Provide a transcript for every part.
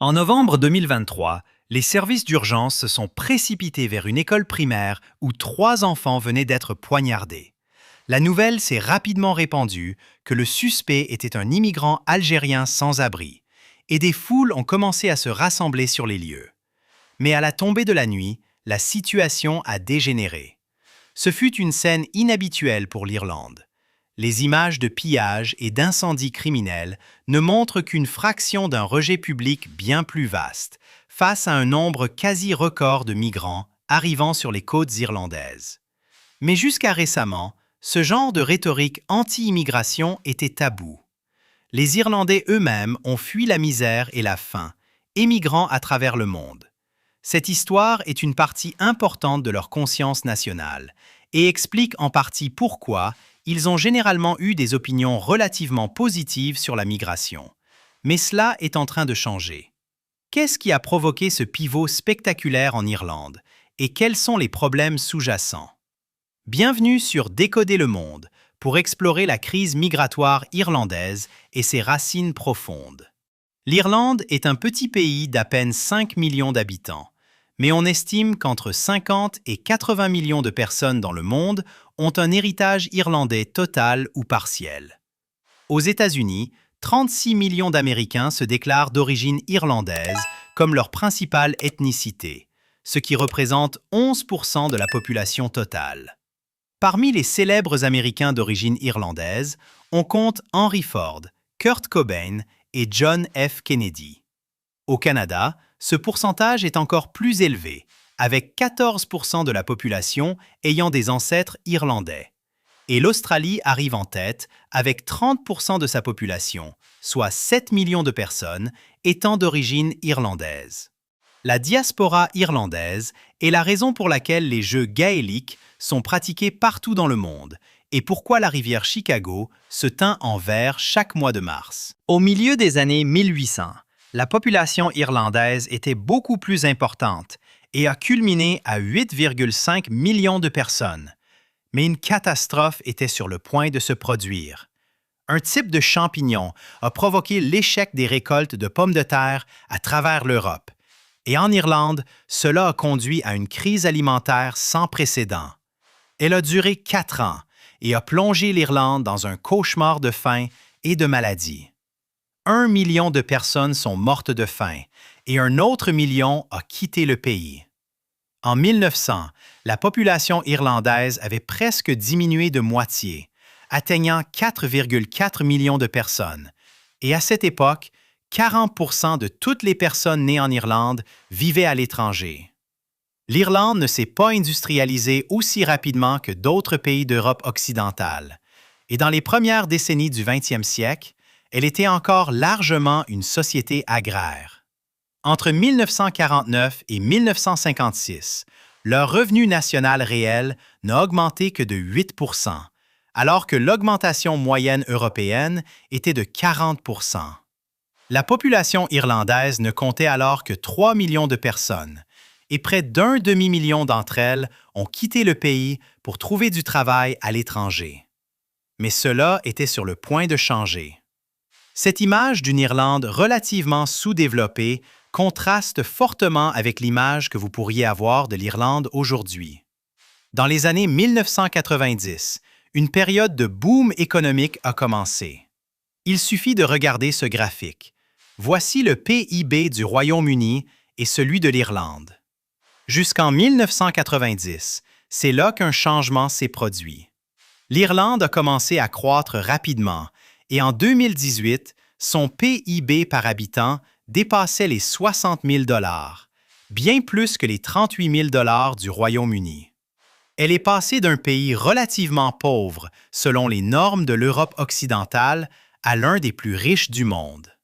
En novembre 2023, les services d'urgence se sont précipités vers une école primaire où 3 enfants venaient d'être poignardés. La nouvelle s'est rapidement répandue que le suspect était un immigrant algérien sans abri, et des foules ont commencé à se rassembler sur les lieux. Mais à la tombée de la nuit, la situation a dégénéré. Ce fut une scène inhabituelle pour l'Irlande. Les images de pillages et d'incendies criminels ne montrent qu'une fraction d'un rejet public bien plus vaste, face à un nombre quasi record de migrants arrivant sur les côtes irlandaises. Mais jusqu'à récemment, ce genre de rhétorique anti-immigration était tabou. Les Irlandais eux-mêmes ont fui la misère et la faim, émigrant à travers le monde. Cette histoire est une partie importante de leur conscience nationale et explique en partie pourquoi ils ont généralement eu des opinions relativement positives sur la migration. Mais cela est en train de changer. Qu'est-ce qui a provoqué ce pivot spectaculaire en Irlande et quels sont les problèmes sous-jacents? Bienvenue sur Décoder le monde pour explorer la crise migratoire irlandaise et ses racines profondes. L'Irlande est un petit pays d'à peine 5 millions d'habitants, mais on estime qu'entre 50 et 80 millions de personnes dans le monde ont un héritage irlandais total ou partiel. Aux États-Unis, 36 millions d'Américains se déclarent d'origine irlandaise comme leur principale ethnicité, ce qui représente 11% de la population totale. Parmi les célèbres Américains d'origine irlandaise, on compte Henry Ford, Kurt Cobain et John F. Kennedy. Au Canada, ce pourcentage est encore plus élevé, avec 14% de la population ayant des ancêtres irlandais. Et l'Australie arrive en tête avec 30% de sa population, soit 7 millions de personnes, étant d'origine irlandaise. La diaspora irlandaise est la raison pour laquelle les jeux gaéliques sont pratiqués partout dans le monde et pourquoi la rivière Chicago se teint en vert chaque mois de mars. Au milieu des années 1800, la population irlandaise était beaucoup plus importante et a culminé à 8,5 millions de personnes. Mais une catastrophe était sur le point de se produire. Un type de champignon a provoqué l'échec des récoltes de pommes de terre à travers l'Europe. Et en Irlande, cela a conduit à une crise alimentaire sans précédent. Elle a duré 4 ans et a plongé l'Irlande dans un cauchemar de faim et de maladie. 1 million de personnes sont mortes de faim et un autre million a quitté le pays. En 1900, la population irlandaise avait presque diminué de moitié, atteignant 4,4 millions de personnes. Et à cette époque, 40% de toutes les personnes nées en Irlande vivaient à l'étranger. L'Irlande ne s'est pas industrialisée aussi rapidement que d'autres pays d'Europe occidentale. Et dans les premières décennies du 20e siècle, elle était encore largement une société agraire. Entre 1949 et 1956, leur revenu national réel n'a augmenté que de 8%, alors que l'augmentation moyenne européenne était de 40%. La population irlandaise ne comptait alors que 3 millions de personnes, et près d'un demi-million d'entre elles ont quitté le pays pour trouver du travail à l'étranger. Mais cela était sur le point de changer. Cette image d'une Irlande relativement sous-développée contraste fortement avec l'image que vous pourriez avoir de l'Irlande aujourd'hui. Dans les années 1990, une période de boom économique a commencé. Il suffit de regarder ce graphique. Voici le PIB du Royaume-Uni et celui de l'Irlande. Jusqu'en 1990, c'est là qu'un changement s'est produit. L'Irlande a commencé à croître rapidement et en 2018, son PIB par habitant dépassait les 60 000 $, bien plus que les 38 000 $ du Royaume-Uni. Elle est passée d'un pays relativement pauvre, selon les normes de l'Europe occidentale, à l'un des plus riches du monde.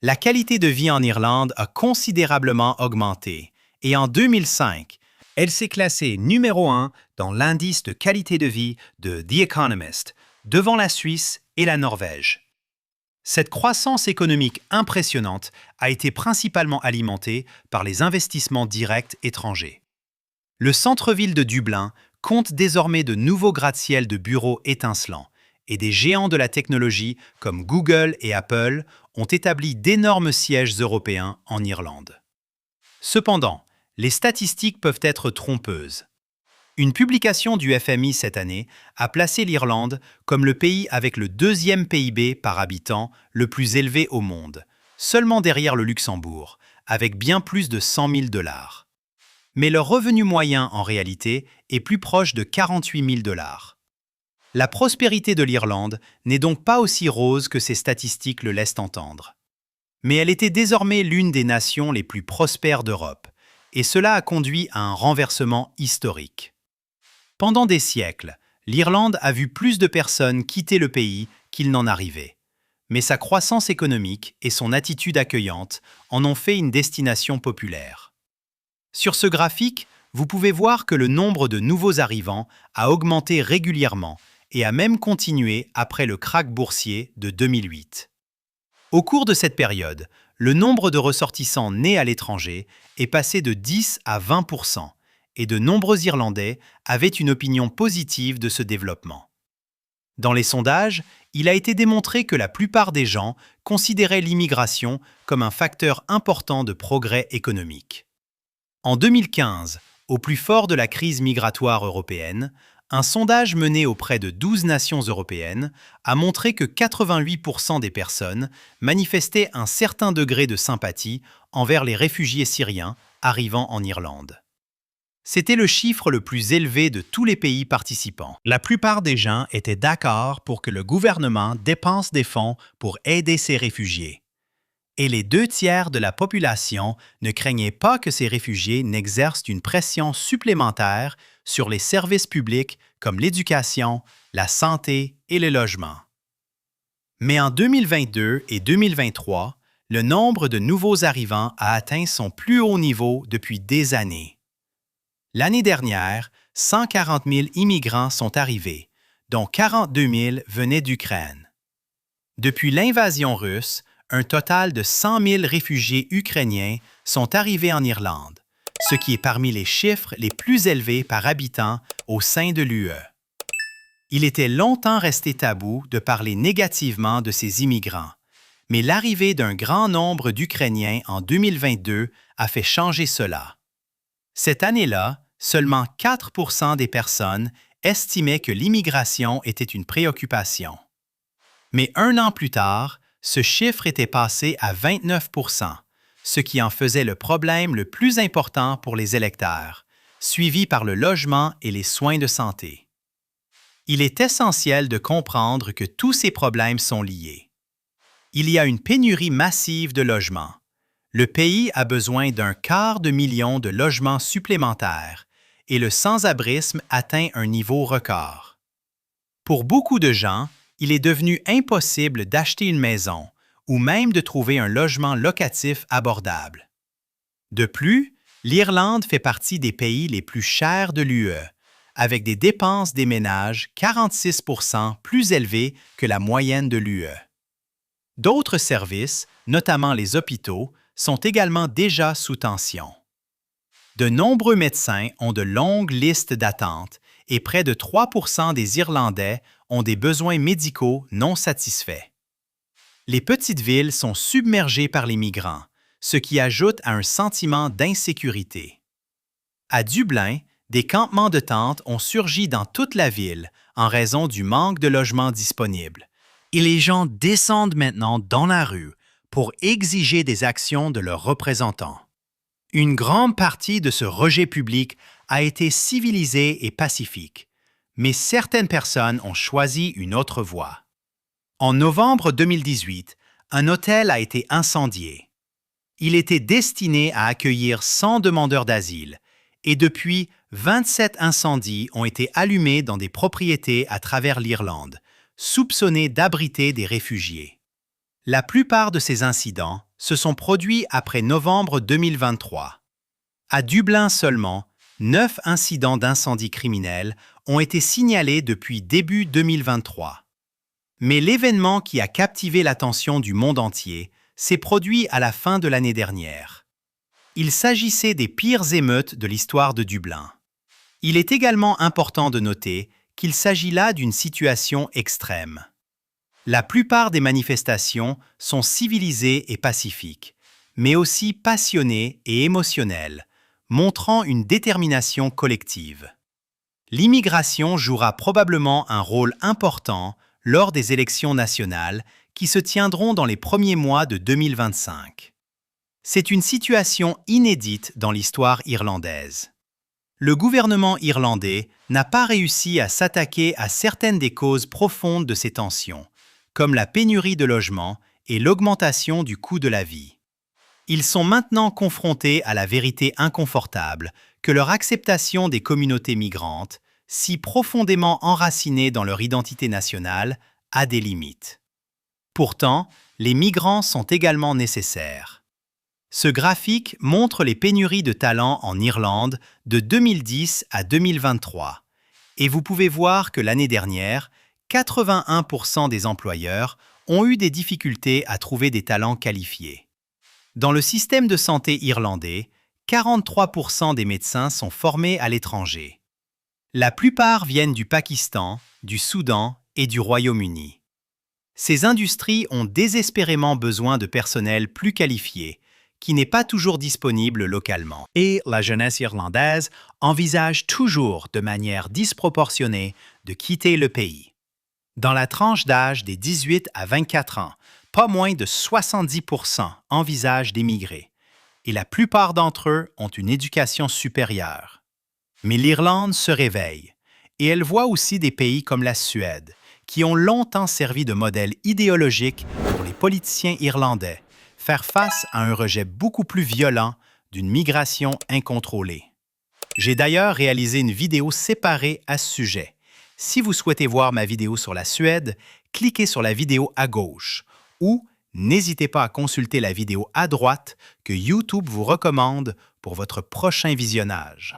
La qualité de vie en Irlande a considérablement augmenté et en 2005, elle s'est classée numéro 1 dans l'indice de qualité de vie de The Economist, devant la Suisse et la Norvège. Cette croissance économique impressionnante a été principalement alimentée par les investissements directs étrangers. Le centre-ville de Dublin compte désormais de nouveaux gratte-ciel de bureaux étincelants et des géants de la technologie comme Google et Apple ont établi d'énormes sièges européens en Irlande. Cependant, les statistiques peuvent être trompeuses. Une publication du FMI cette année a placé l'Irlande comme le pays avec le deuxième PIB par habitant le plus élevé au monde, seulement derrière le Luxembourg, avec bien plus de 100 000 $. Mais leur revenu moyen, en réalité, est plus proche de 48 000 $. La prospérité de l'Irlande n'est donc pas aussi rose que ces statistiques le laissent entendre. Mais elle était désormais l'une des nations les plus prospères d'Europe, et cela a conduit à un renversement historique. Pendant des siècles, l'Irlande a vu plus de personnes quitter le pays qu'il n'en arrivait. Mais sa croissance économique et son attitude accueillante en ont fait une destination populaire. Sur ce graphique, vous pouvez voir que le nombre de nouveaux arrivants a augmenté régulièrement et a même continué après le krach boursier de 2008. Au cours de cette période, le nombre de ressortissants nés à l'étranger est passé de 10 à 20%, et de nombreux Irlandais avaient une opinion positive de ce développement. Dans les sondages, il a été démontré que la plupart des gens considéraient l'immigration comme un facteur important de progrès économique. En 2015, au plus fort de la crise migratoire européenne, un sondage mené auprès de 12 nations européennes a montré que 88% des personnes manifestaient un certain degré de sympathie envers les réfugiés syriens arrivant en Irlande. C'était le chiffre le plus élevé de tous les pays participants. La plupart des gens étaient d'accord pour que le gouvernement dépense des fonds pour aider ces réfugiés. Et les 2/3 de la population ne craignaient pas que ces réfugiés n'exercent une pression supplémentaire sur les services publics comme l'éducation, la santé et le logement. Mais en 2022 et 2023, le nombre de nouveaux arrivants a atteint son plus haut niveau depuis des années. L'année dernière, 140 000 immigrants sont arrivés, dont 42 000 venaient d'Ukraine. Depuis l'invasion russe, un total de 100 000 réfugiés ukrainiens sont arrivés en Irlande, ce qui est parmi les chiffres les plus élevés par habitant au sein de l'UE. Il était longtemps resté tabou de parler négativement de ces immigrants, mais l'arrivée d'un grand nombre d'Ukrainiens en 2022 a fait changer cela. Cette année-là, seulement 4% des personnes estimaient que l'immigration était une préoccupation. Mais un an plus tard, ce chiffre était passé à 29%, ce qui en faisait le problème le plus important pour les électeurs, suivi par le logement et les soins de santé. Il est essentiel de comprendre que tous ces problèmes sont liés. Il y a une pénurie massive de logements. Le pays a besoin d'un 250 000 de logements supplémentaires et le sans-abrisme atteint un niveau record. Pour beaucoup de gens, il est devenu impossible d'acheter une maison ou même de trouver un logement locatif abordable. De plus, l'Irlande fait partie des pays les plus chers de l'UE, avec des dépenses des ménages 46% plus élevées que la moyenne de l'UE. D'autres services, notamment les hôpitaux, sont également déjà sous tension. De nombreux médecins ont de longues listes d'attente et près de 3% des Irlandais ont des besoins médicaux non satisfaits. Les petites villes sont submergées par les migrants, ce qui ajoute à un sentiment d'insécurité. À Dublin, des campements de tentes ont surgi dans toute la ville en raison du manque de logements disponibles. Et les gens descendent maintenant dans la rue pour exiger des actions de leurs représentants. Une grande partie de ce rejet public a été civilisée et pacifique, mais certaines personnes ont choisi une autre voie. En novembre 2018, un hôtel a été incendié. Il était destiné à accueillir 100 demandeurs d'asile, et depuis, 27 incendies ont été allumés dans des propriétés à travers l'Irlande, soupçonnés d'abriter des réfugiés. La plupart de ces incidents se sont produits après novembre 2023. À Dublin seulement, 9 incidents d'incendie criminels ont été signalés depuis début 2023. Mais l'événement qui a captivé l'attention du monde entier s'est produit à la fin de l'année dernière. Il s'agissait des pires émeutes de l'histoire de Dublin. Il est également important de noter qu'il s'agit là d'une situation extrême. La plupart des manifestations sont civilisées et pacifiques, mais aussi passionnées et émotionnelles, montrant une détermination collective. L'immigration jouera probablement un rôle important lors des élections nationales qui se tiendront dans les premiers mois de 2025. C'est une situation inédite dans l'histoire irlandaise. Le gouvernement irlandais n'a pas réussi à s'attaquer à certaines des causes profondes de ces tensions, comme la pénurie de logements et l'augmentation du coût de la vie. Ils sont maintenant confrontés à la vérité inconfortable que leur acceptation des communautés migrantes, si profondément enracinées dans leur identité nationale, a des limites. Pourtant, les migrants sont également nécessaires. Ce graphique montre les pénuries de talents en Irlande de 2010 à 2023, et vous pouvez voir que l'année dernière, 81% des employeurs ont eu des difficultés à trouver des talents qualifiés. Dans le système de santé irlandais, 43% des médecins sont formés à l'étranger. La plupart viennent du Pakistan, du Soudan et du Royaume-Uni. Ces industries ont désespérément besoin de personnel plus qualifié, qui n'est pas toujours disponible localement. Et la jeunesse irlandaise envisage toujours de manière disproportionnée de quitter le pays. Dans la tranche d'âge des 18 à 24 ans, pas moins de 70% envisagent d'émigrer, et la plupart d'entre eux ont une éducation supérieure. Mais l'Irlande se réveille, et elle voit aussi des pays comme la Suède, qui ont longtemps servi de modèle idéologique pour les politiciens irlandais, faire face à un rejet beaucoup plus violent d'une migration incontrôlée. J'ai d'ailleurs réalisé une vidéo séparée à ce sujet. Si vous souhaitez voir ma vidéo sur la Suède, cliquez sur la vidéo à gauche ou n'hésitez pas à consulter la vidéo à droite que YouTube vous recommande pour votre prochain visionnage.